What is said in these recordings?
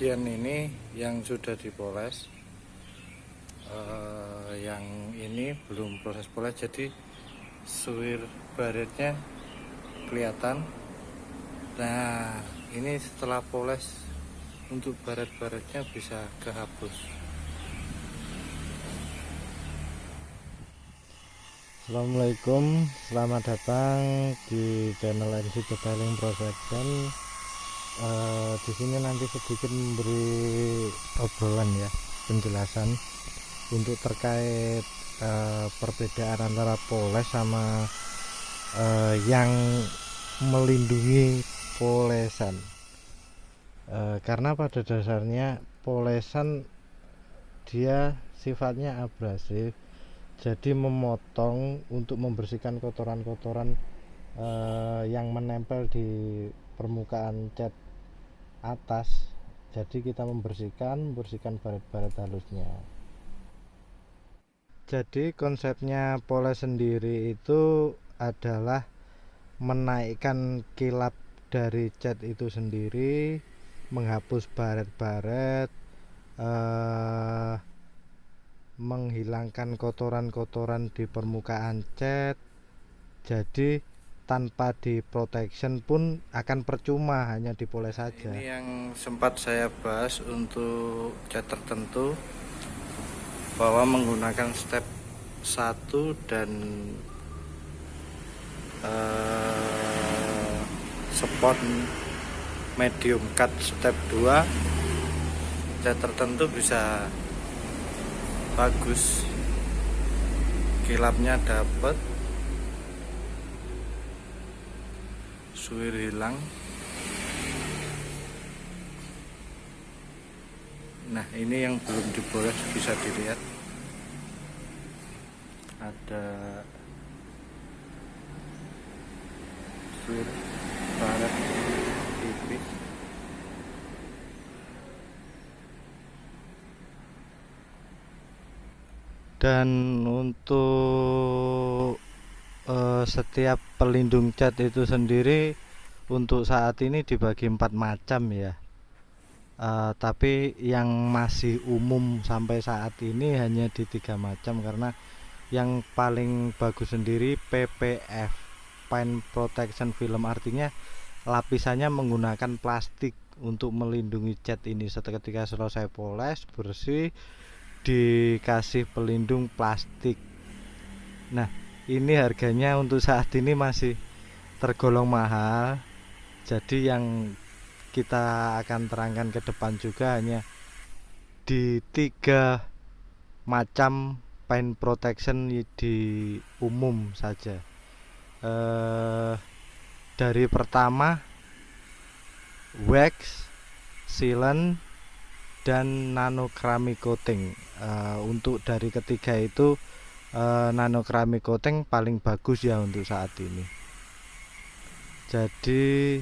bagian ini yang sudah dipoles, yang ini belum proses poles, jadi suwir baretnya kelihatan. Nah, ini setelah poles untuk baret-baretnya bisa kehapus. Assalamualaikum, selamat datang di channel NC Detailing Protection. Di sini nanti sedikit memberi obrolan ya, penjelasan untuk terkait perbedaan antara poles sama yang melindungi polesan. Karena pada dasarnya polesan dia sifatnya abrasif, jadi memotong untuk membersihkan kotoran-kotoran yang menempel di permukaan cat atas. Jadi kita membersihkan baret-baret halusnya. Jadi konsepnya poles sendiri itu adalah menaikkan kilap dari cat itu sendiri, menghapus baret-baret, menghilangkan kotoran-kotoran di permukaan cat. Jadi tanpa di protection pun akan percuma, hanya dipoles saja. Ini yang sempat saya bahas untuk cat tertentu, bahwa menggunakan step 1 dan spot medium cut step 2, cat tertentu bisa bagus, kilapnya dapat, suwir hilang. Nah, ini yang belum dipoles, bisa dilihat ada suwir baret tipis. Dan untuk setiap pelindung cat itu sendiri untuk saat ini dibagi 4 macam ya. Tapi yang masih umum sampai saat ini hanya di 3 macam, karena yang paling bagus sendiri PPF, Paint Protection Film, artinya lapisannya menggunakan plastik untuk melindungi cat ini. Ketika selesai poles bersih, dikasih pelindung plastik. Nah, ini harganya untuk saat ini masih tergolong mahal. Jadi yang kita akan terangkan ke depan juga hanya di 3 macam paint protection di umum saja. Dari pertama wax, sealant, dan nano keramik coating. Untuk dari ketiga itu nano keramik coating paling bagus ya untuk saat ini. Jadi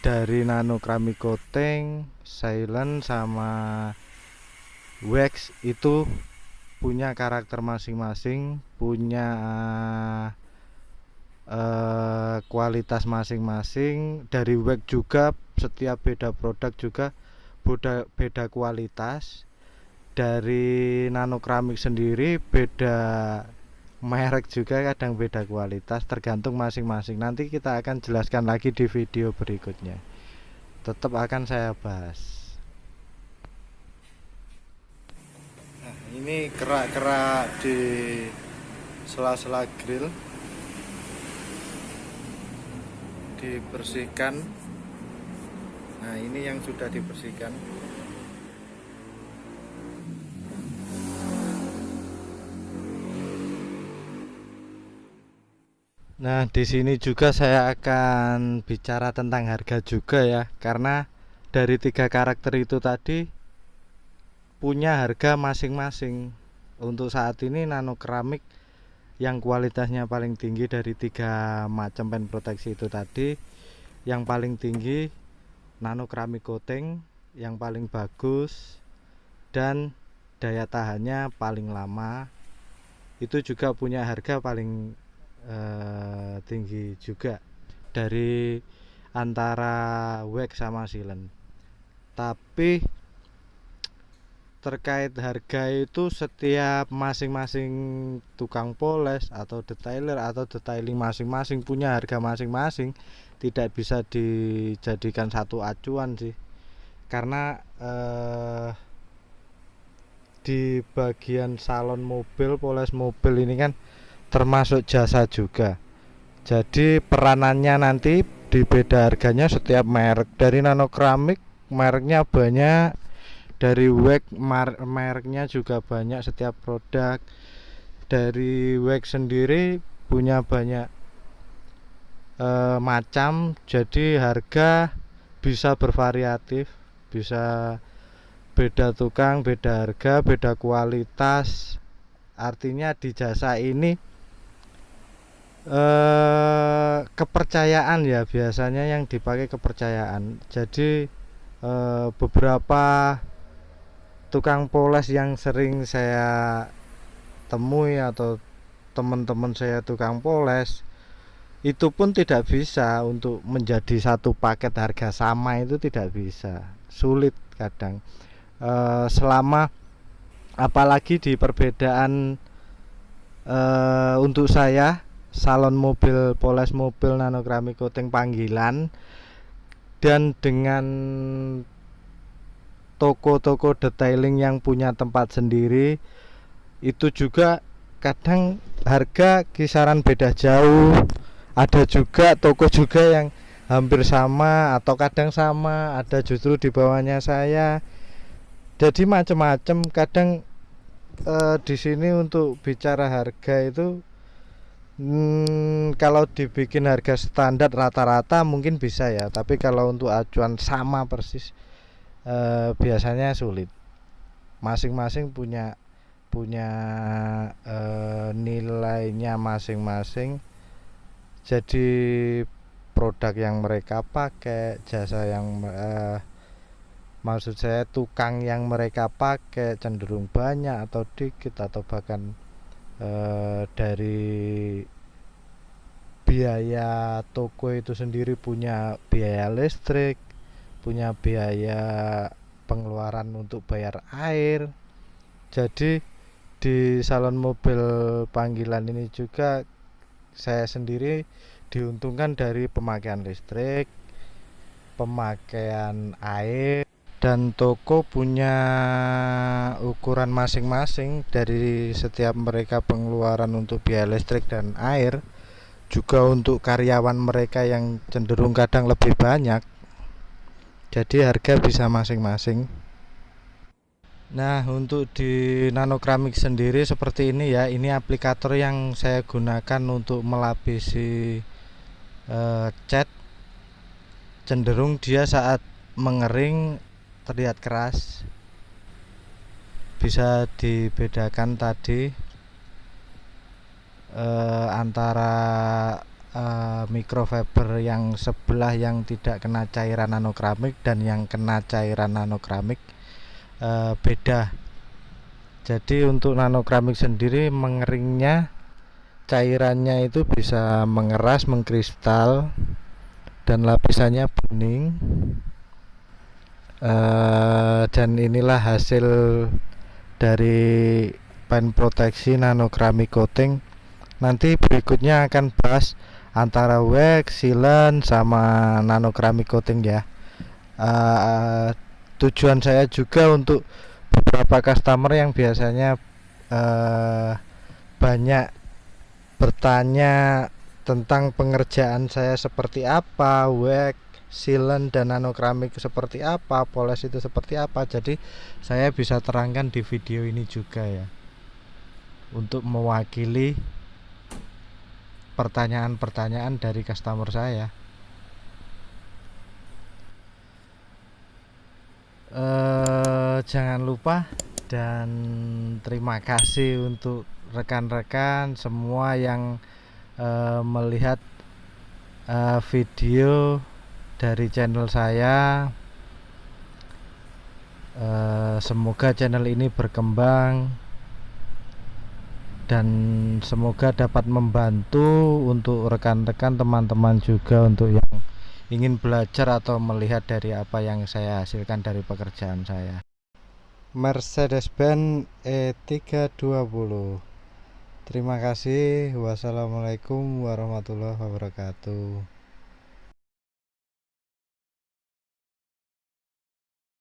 dari nano keramik coating, sealant, sama wax itu punya karakter masing-masing, punya kualitas masing-masing. Dari wax juga setiap beda produk juga beda kualitas. Dari nano keramik sendiri beda merek juga, kadang beda kualitas, tergantung masing-masing. Nanti kita akan jelaskan lagi di video berikutnya, tetap akan saya bahas. Nah, ini kerak-kerak di sela-sela grill dibersihkan. Nah, ini yang sudah dibersihkan. Nah, di sini juga saya akan bicara tentang harga juga ya, karena dari 3 karakter itu tadi punya harga masing-masing. Untuk saat ini nano keramik yang kualitasnya paling tinggi dari 3 macam paint proteksi itu tadi, yang paling tinggi nano keramik coating, yang paling bagus dan daya tahannya paling lama. Itu juga punya harga paling tinggi juga dari antara wax sama sealant. Tapi terkait harga itu setiap masing-masing tukang poles atau detailer atau detailing masing-masing punya harga masing-masing, tidak bisa dijadikan satu acuan sih. Karena di bagian salon mobil, poles mobil ini kan termasuk jasa juga. Jadi peranannya nanti di beda harganya setiap merek. Dari nano keramik mereknya banyak, dari wax mereknya juga banyak setiap produk. Dari wax sendiri punya banyak macam, jadi harga bisa bervariatif, bisa beda tukang, beda harga, beda kualitas. Artinya di jasa ini kepercayaan ya, biasanya yang dipakai kepercayaan. Jadi beberapa tukang poles yang sering saya temui atau teman-teman saya tukang poles, itu pun tidak bisa untuk menjadi satu paket harga sama, itu tidak bisa, sulit kadang. Selama apalagi di perbedaan untuk saya salon mobil, poles mobil nano keramik coating panggilan dan dengan toko-toko detailing yang punya tempat sendiri, itu juga kadang harga kisaran beda jauh. Ada juga toko juga yang hampir sama atau kadang sama, ada justru di bawahnya saya. Jadi macam-macam. Kadang di sini untuk bicara harga itu kalau dibikin harga standar rata-rata mungkin bisa ya, tapi kalau untuk acuan sama persis biasanya sulit. Masing-masing punya nilainya masing-masing. Jadi produk yang mereka pakai, jasa yang maksud saya tukang yang mereka pakai cenderung banyak atau dikit, atau bahkan dari biaya toko itu sendiri punya biaya listrik, punya biaya pengeluaran untuk bayar air. Jadi di salon mobil panggilan ini juga saya sendiri diuntungkan dari pemakaian listrik, pemakaian air, dan toko punya ukuran masing-masing dari setiap mereka pengeluaran untuk biaya listrik dan air, juga untuk karyawan mereka yang cenderung kadang lebih banyak. Jadi harga bisa masing-masing. Nah, untuk di nano keramik sendiri seperti ini ya, ini aplikator yang saya gunakan untuk melapisi cat. Cenderung dia saat mengering terlihat keras. Bisa dibedakan tadi antara microfiber yang sebelah yang tidak kena cairan nano keramik dan yang kena cairan nano keramik beda. Jadi untuk nano keramik sendiri mengeringnya, cairannya itu bisa mengeras, mengkristal, dan lapisannya bening. Dan inilah hasil dari pen proteksi nano keramik coating. Nanti berikutnya akan bahas antara wax, sealant, sama nano keramik coating ya. Tujuan saya juga untuk beberapa customer yang biasanya banyak bertanya tentang pengerjaan saya seperti apa, wax, sealant, dan nano keramik seperti apa, poles itu seperti apa. Jadi saya bisa terangkan di video ini juga ya, untuk mewakili pertanyaan-pertanyaan dari customer saya. Jangan lupa dan terima kasih untuk rekan-rekan semua yang melihat video dari channel saya. Semoga channel ini berkembang dan semoga dapat membantu untuk rekan-rekan, teman-teman juga untuk yang ingin belajar atau melihat dari apa yang saya hasilkan dari pekerjaan saya. Mercedes-Benz E320. Terima kasih. Wassalamualaikum warahmatullahi wabarakatuh.